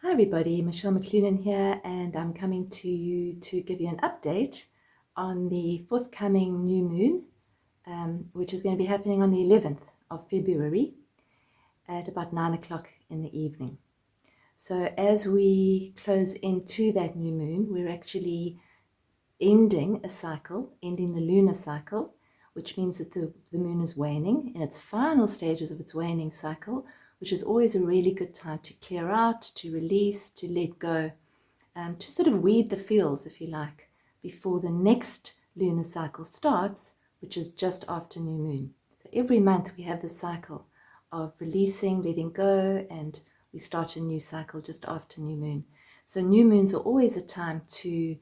Hi everybody, Michelle McClunan here, and I'm coming to you to give you an update on the forthcoming new moon, which is going to be happening on the 11th of February at about 9 o'clock in the evening. So as we close into that new moon, we're actually ending a cycle, ending the lunar cycle, which means that the moon is waning in its final stages of its waning cycle, which is always a really good time to clear out, to release, to let go, to sort of weed the fields, if you like, before the next lunar cycle starts, which is just after new moon. So every month we have this cycle of releasing, letting go, and we start a new cycle just after new moon. So new moons are always a time to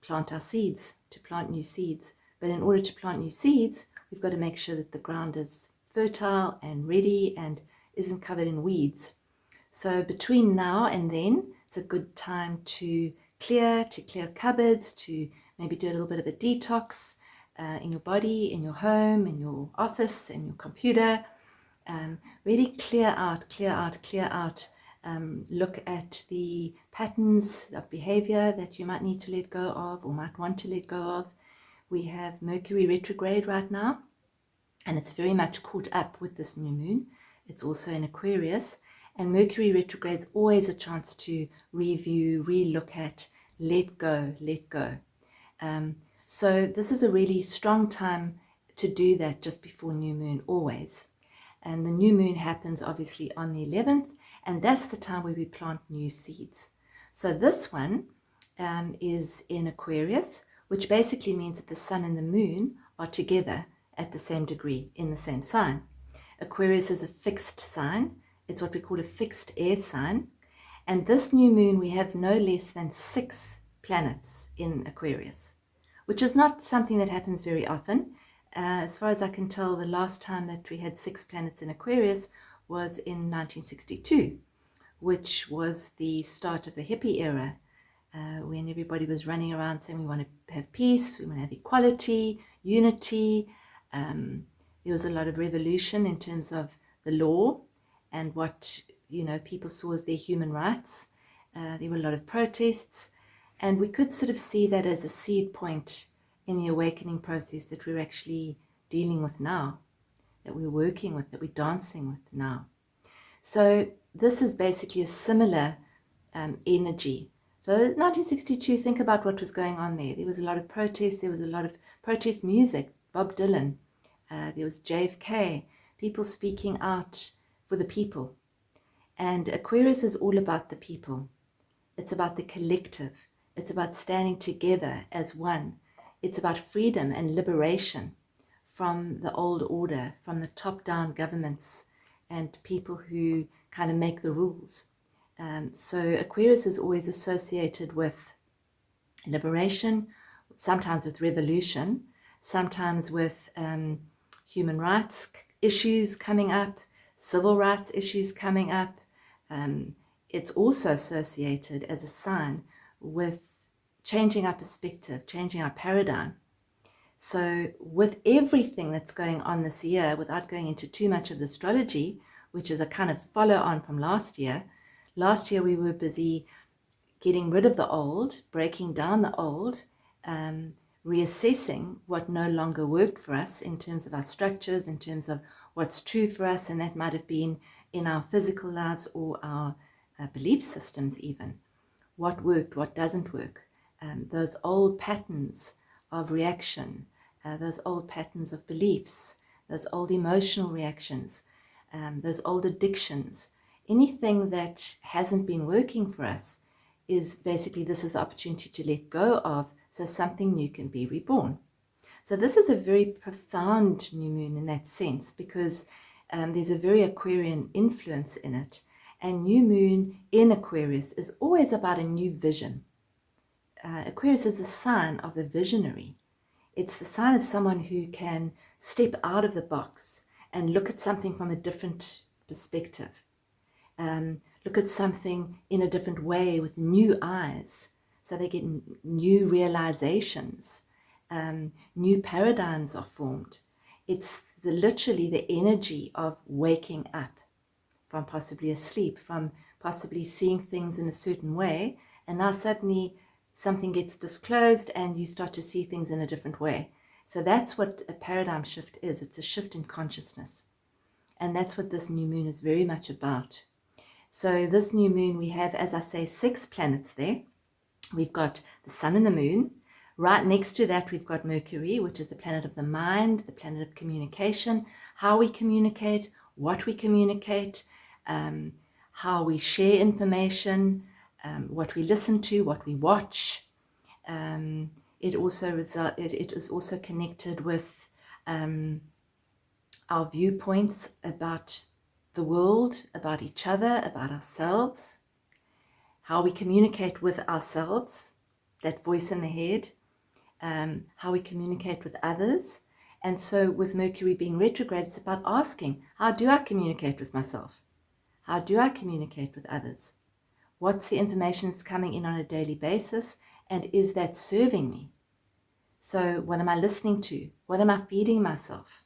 plant our seeds, to plant new seeds. But in order to plant new seeds, we've got to make sure that the ground is fertile and ready and isn't covered in weeds. So between now and then, it's a good time to clear cupboards, to maybe do a little bit of a detox in your body, in your home, in your office, in your computer. Really clear out. Look at the patterns of behavior that you might need to let go of or might want to let go of. We have Mercury retrograde right now, and it's very much caught up with this new moon. It's also in Aquarius, and Mercury retrograde is always a chance to review, re-look at, let go. So this is a really strong time to do that just before new moon, always. And the new moon happens obviously on the 11th, and that's the time where we plant new seeds. So this one is in Aquarius, which basically means that the sun and the moon are together at the same degree in the same sign. Aquarius is a fixed sign. It's what we call a fixed air sign. And this new moon, we have no less than 6 planets in Aquarius, which is not something that happens very often. As far as I can tell, the last time that we had 6 planets in Aquarius was in 1962, which was the start of the hippie era, when everybody was running around saying we want to have peace, we want to have equality, unity. There was a lot of revolution in terms of the law and what people saw as their human rights. There were a lot of protests, and we could sort of see that as a seed point in the awakening process that we're actually dealing with now, that we're working with, that we're dancing with now. So this is basically a similar energy. So 1962, think about what was going on there. There was a lot of protest. There was a lot of protest music, Bob Dylan. There was JFK, people speaking out for the people. And Aquarius is all about the people. It's about the collective. It's about standing together as one. It's about freedom and liberation from the old order, from the top-down governments and people who kind of make the rules. So Aquarius is always associated with liberation, sometimes with revolution, sometimes with human rights issues coming up, civil rights issues coming up. It's also associated as a sign with changing our perspective, changing our paradigm. So with everything that's going on this year, without going into too much of the astrology, which is a kind of follow on from last year we were busy getting rid of the old, breaking down the old, reassessing what no longer worked for us in terms of our structures, in terms of what's true for us, and that might have been in our physical lives or our belief systems even. What worked, what doesn't work. Those old patterns of reaction, those old patterns of beliefs, those old emotional reactions, those old addictions, anything that hasn't been working for us is basically, this is the opportunity to let go of so something new can be reborn. So this is a very profound new moon in that sense, because there's a very Aquarian influence in it. And new moon in Aquarius is always about a new vision. Aquarius is the sign of the visionary. It's the sign of someone who can step out of the box and look at something from a different perspective. Look at something in a different way with new eyes, so they get new realizations, new paradigms are formed. It's literally the energy of waking up. from possibly asleep, from possibly seeing things in a certain way, and now suddenly something gets disclosed and you start to see things in a different way. So that's what a paradigm shift is. It's a shift in consciousness. And that's what this new moon is very much about. So this new moon, we have, as I say, 6 planets there. We've got the sun and the moon. Right next to that, we've got Mercury, which is the planet of the mind, the planet of communication, how we communicate, what we communicate, how we share information, what we listen to, what we watch. It is also connected with our viewpoints about the world, about each other, about ourselves, how we communicate with ourselves, that voice in the head, how we communicate with others. And so with Mercury being retrograde, it's about asking, how do I communicate with myself? How do I communicate with others? What's the information that's coming in on a daily basis? And is that serving me? So what am I listening to? What am I feeding myself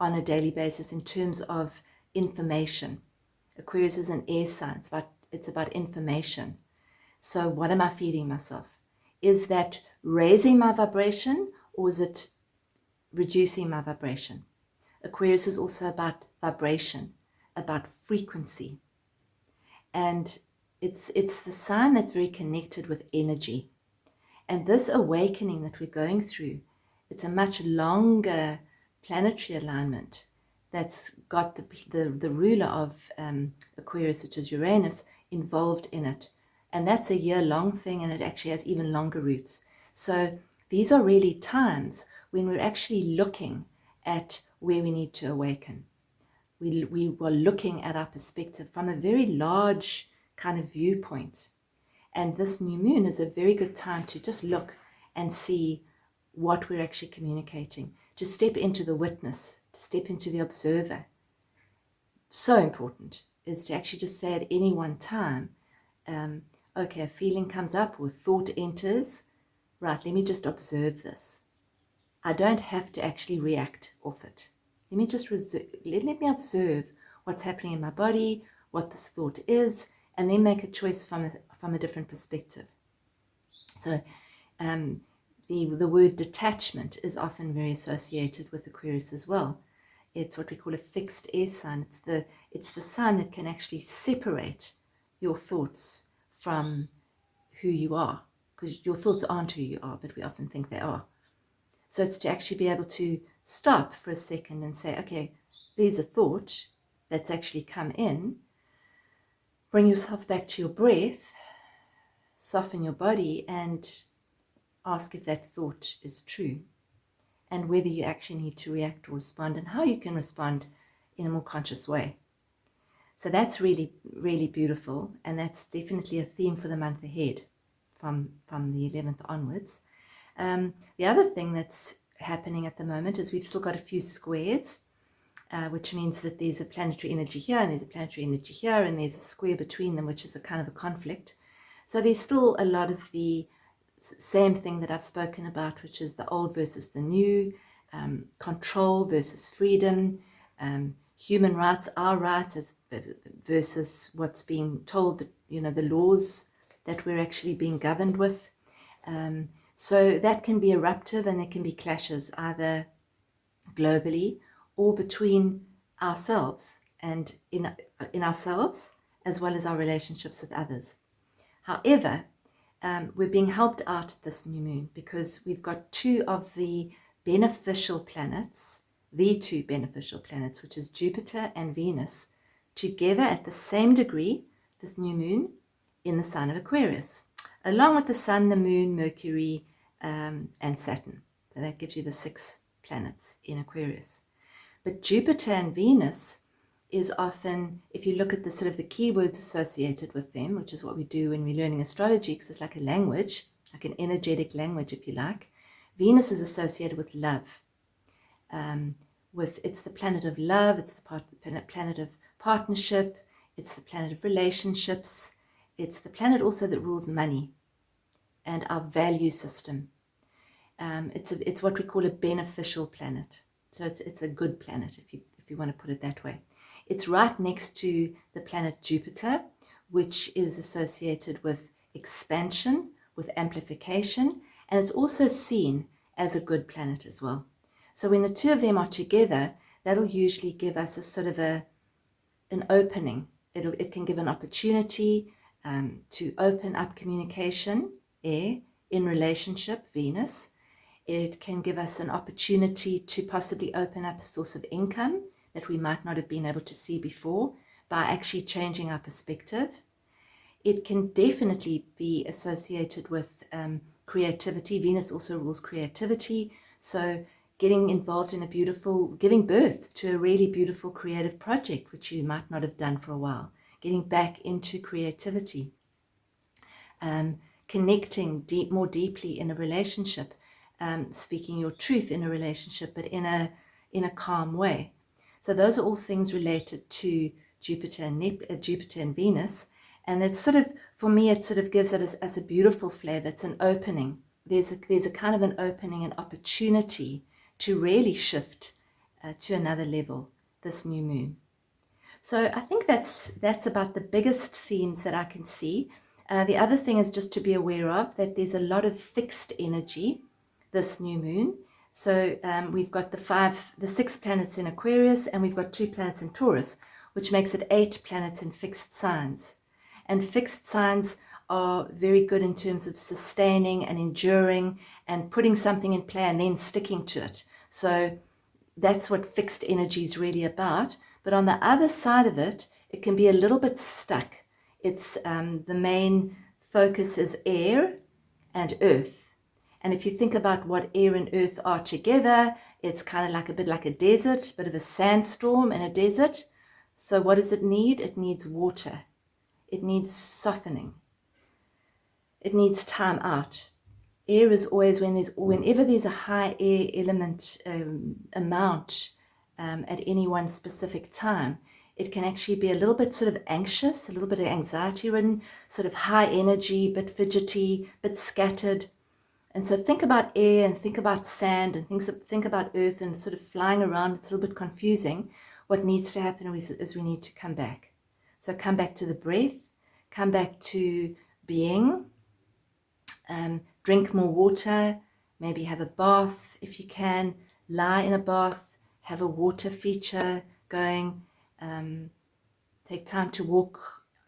on a daily basis in terms of information? Aquarius is an air sign. It's about information. So what am I feeding myself? Is that raising my vibration, or is it reducing my vibration? Aquarius is also about vibration, about frequency. And it's the sign that's very connected with energy. And this awakening that we're going through, it's a much longer planetary alignment that's got the ruler of Aquarius, which is Uranus, involved in it. And that's a year-long thing, and it actually has even longer roots. So these are really times when we're actually looking at where we need to awaken. We were looking at our perspective from a very large kind of viewpoint. And this new moon is a very good time to just look and see what we're actually communicating, to step into the witness, to step into the observer. So important is to actually just say at any one time, okay, a feeling comes up or thought enters, right, let me just observe this. I don't have to actually react off it. Let me just let me observe what's happening in my body, what this thought is, and then make a choice from a different perspective. So the word detachment is often very associated with Aquarius as well. It's what we call a fixed air sign. It's the sign that can actually separate your thoughts from who you are, because your thoughts aren't who you are, but we often think they are. So it's to actually be able to stop for a second and say, okay, there's a thought that's actually come in. Bring yourself back to your breath, soften your body, and ask if that thought is true, and whether you actually need to react or respond, and how you can respond in a more conscious way. So that's really, really beautiful, and that's definitely a theme for the month ahead from the 11th onwards. The other thing that's happening at the moment is we've still got a few squares, which means that there's a planetary energy here and there's a planetary energy here and there's a square between them, which is a kind of a conflict. So there's still a lot of the same thing that I've spoken about, which is the old versus the new, control versus freedom, human rights, our rights versus what's being told, that, the laws that we're actually being governed with. So that can be eruptive, and there can be clashes either globally or between ourselves and in ourselves, as well as our relationships with others. However, we're being helped out at this new moon because we've got two beneficial planets, which is Jupiter and Venus, together at the same degree, this new moon, in the sign of Aquarius, along with the Sun, the Moon, Mercury, and Saturn. So that gives you the 6 planets in Aquarius. But Jupiter and Venus is often, if you look at the sort of the keywords associated with them, which is what we do when we're learning astrology, because it's like a language, like an energetic language, if you like. Venus is associated with love. It's the planet of love, it's the planet of partnership, it's the planet of relationships, it's the planet also that rules money and our value system. It's what we call a beneficial planet. So it's a good planet, if you want to put it that way. It's right next to the planet Jupiter, which is associated with expansion, with amplification, and it's also seen as a good planet as well. So when the two of them are together, that'll usually give us a sort of an opening. It can give an opportunity to open up communication, air, in relationship, Venus. It can give us an opportunity to possibly open up a source of income that we might not have been able to see before by actually changing our perspective. It can definitely be associated with creativity. Venus also rules creativity. So getting involved in giving birth to a really beautiful creative project, which you might not have done for a while. Getting back into creativity. Connecting more deeply in a relationship. Speaking your truth in a relationship, but in a calm way. So those are all things related to Jupiter and Venus. And it's sort of, for me, it sort of gives it as a beautiful flavor. It's an opening. There's a kind of an opening, an opportunity to really shift to another level this new moon. So I think that's about the biggest themes that I can see. The other thing is just to be aware of that there's a lot of fixed energy this new moon. So we've got the 6 planets in Aquarius, and we've got 2 planets in Taurus, which makes it 8 planets in fixed signs. And fixed signs are very good in terms of sustaining and enduring and putting something in play and then sticking to it. So that's what fixed energy is really about. But on the other side of it, it can be a little bit stuck. It's the main focus is air and earth. And if you think about what air and earth are together, it's kind of like a bit like a desert, a bit of a sandstorm in a desert. So what does it need? It needs water. It needs softening. It needs time out. Air is always, whenever there's a high air element amount at any one specific time, it can actually be a little bit sort of anxious, a little bit of anxiety ridden, sort of high energy, bit fidgety, bit scattered. And so think about air and think about sand and think about earth and sort of flying around. It's a little bit confusing. What needs to happen is we need to come back. So come back to the breath, come back to being, drink more water, maybe have a bath if you can, lie in a bath, have a water feature going, take time to walk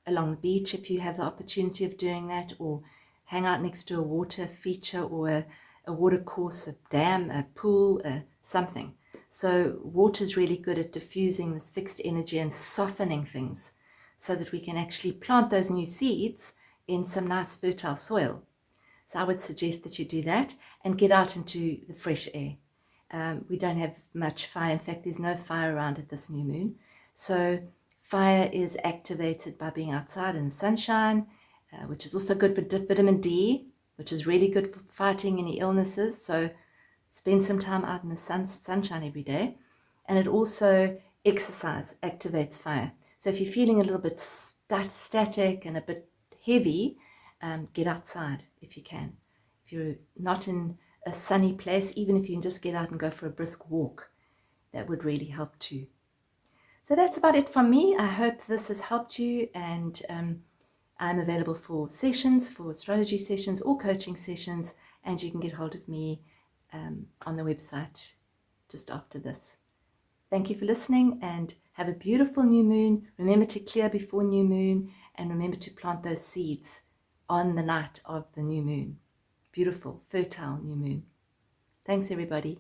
along the beach if you have the opportunity of doing that, or hang out next to a water feature or a water course, a dam, a pool, something. So water is really good at diffusing this fixed energy and softening things so that we can actually plant those new seeds in some nice fertile soil. So I would suggest that you do that and get out into the fresh air. We don't have much fire. In fact, there's no fire around at this new moon. So fire is activated by being outside in the sunshine, which is also good for vitamin D, which is really good for fighting any illnesses. So spend some time out in the sunshine every day. And it also, exercise activates fire. So if you're feeling a little bit static and a bit heavy, get outside if you can. If you're not in a sunny place, even if you can just get out and go for a brisk walk, that would really help too. So that's about it from me. I hope this has helped you, and I'm available for sessions, for astrology sessions or coaching sessions, and you can get hold of me on the website just after this. Thank you for listening, and have a beautiful new moon. Remember to clear before new moon, and remember to plant those seeds on the night of the new moon. Beautiful, fertile new moon. Thanks, everybody.